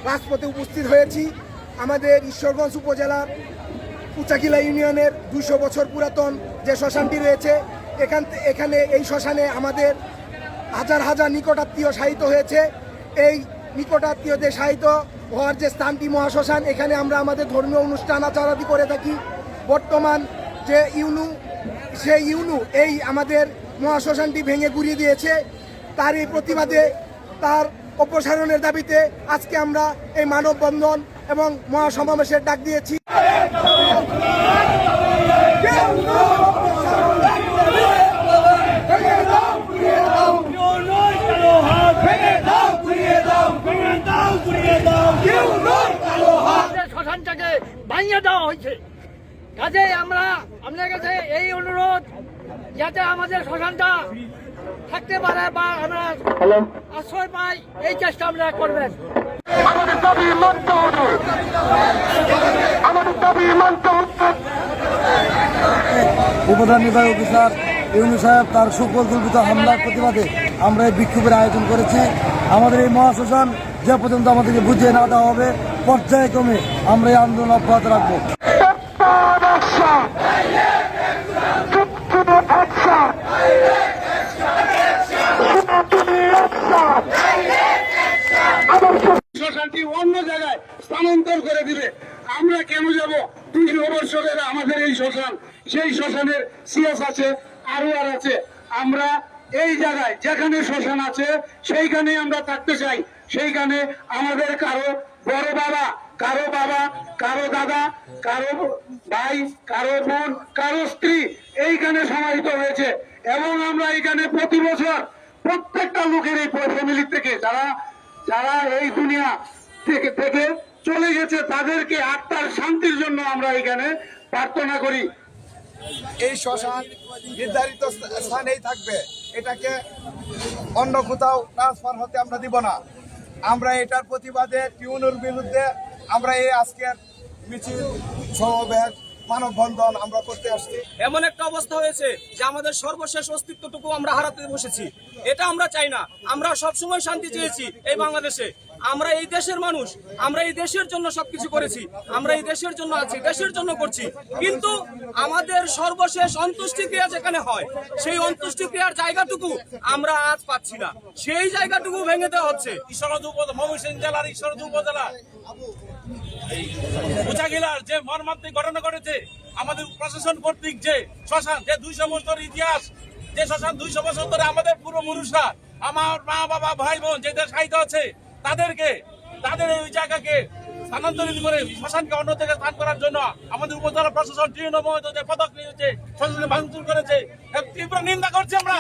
রাজপথে উপস্থিত হয়েছি আমাদের ঈশ্বরগঞ্জ উপজেলার উচাকিলা ইউনিয়নের 200 বছর পুরাতন যে শ্মশানটি রয়েছে এখানে এই শ্মশানে আমাদের হাজার হাজার নিকটাত্মীয় শায়িত হয়েছে। এই নিকটাত্মীয়দের শায়িত হওয়ার যে স্থানটি মহাশ্মশান, এখানে আমরা আমাদের ধর্মীয় অনুষ্ঠান আচারাদি করে থাকি। বর্তমান যে ইউনু এই আমাদের মহাশ্মশানটি ভেঙে গুড়িয়ে দিয়েছে। তার এই প্রতিবাদে তার অপসারণের দাবিতে আজকে আমরা এই মানববন্ধন এবং মহাসমাবেশের ডাক দিয়েছি। শ্মশানটাকে ভাঙিয়ে দেওয়া হয়েছে। কাজে আমরা আপনার কাছে এই অনুরোধ, যাতে আমাদের শ্মশানটা থাকতে পারে বা আমরা আশ্রয় পাই, এই চেষ্টা আমরা করবেন। আমাদের দাবি মানতে হবে, আমাদের দাবি মানতে হবে। উপপ্রধান নির্বাহী অফিসার ইউনু সাহেব তার সুপরিকল্পিত হামলার প্রতিবাদে আমরা এই বিক্ষোভের আয়োজন করেছি। আমাদের এই মহাশ্মশান যে পর্যন্ত আমাদেরকে বুঝিয়ে না দেওয়া হবে, পর্যায়ক্রমে আমরা এই আন্দোলন অব্যাহত রাখবো। শ্মশানটি অন্য জায়গায় স্থানান্তর করে দিবে। আমরা কেন যাব? 200 বছরের আমাদের এই শ্মশান, সেই শ্মশানের সিএস আছে, আরওয়ার আছে। আমরা এই জায়গায় যেখানে শ্মশান আছে সেইখানে আমরা থাকতে চাই। সেইখানে আমাদের কারো বড় বাবা, কারো বাবা, কারো দাদা, কারো ভাই, কারো বোন, কারো স্ত্রী এইখানে সমাহিত হয়েছে। এবং আমরা এখানে প্রতি বছর প্রত্যেকটা লোকের এই ফ্যামিলি থেকে যারা এই দুনিয়া থেকে চলে গেছে তাদেরকে আত্মার শান্তির জন্য আমরা এখানে প্রার্থনা করি। এই শ্মশান নির্ধারিত স্থানেই থাকবে, এটাকে অন্য কোথাও ট্রান্সফার হতে আমরা দিব না। আমরা এটার প্রতিবাদে টিউনুর বিরুদ্ধে আমরা এই আজকের মিছিল সমাবেশ মানববন্ধন আমরা করতে আসছি। এমন একটা অবস্থা হয়েছে যে আমাদের সর্বশেষ অস্তিত্বটুকু আমরা হারাতে বসেছি। এটা আমরা চাই না। আমরা সবসময় শান্তি চেয়েছি এই বাংলাদেশে। আমরা এই দেশের মানুষ, আমরা এই দেশের জন্য সবকিছু করেছি, আমরা এই দেশের জন্য আছি, দেশের জন্য করছি। কিন্তু আমাদের সর্বশেষ অন্ত্যেষ্টিক্রিয়া যেখানে হয়, সেই অন্ত্যেষ্টিক্রিয়ার জায়গাটুকু আমরা আজ পাচ্ছি না। সেই জায়গাটুকু ভেঙে দেওয়া হচ্ছে। ঈশ্বরগঞ্জ উপজেলা, ময়মনসিংহ জেলার ঈশ্বরগঞ্জ উপজেলা উচাকিলার যে মর্মান্তিক ঘটনা ঘটেছে, আমাদের প্রশাসন কর্তৃক যে শ্মশান, যে 200 বছর ইতিহাস, যে শ্মশান 200 বছর ধরে আমাদের পূর্বপুরুষরা, আমার মা বাবা ভাই বোন যে সাহিত্য আছে, তাদের এই জায়গাকে স্থানান্তরিত করে শ্মশানকে অন্য থেকে স্থান করার জন্য আমাদের উপজেলা প্রশাসন তৃণমূল যে পদক নিয়েছে, শ্মশানকে ভাঙচুর করেছে, তীব্র নিন্দা করছি আমরা।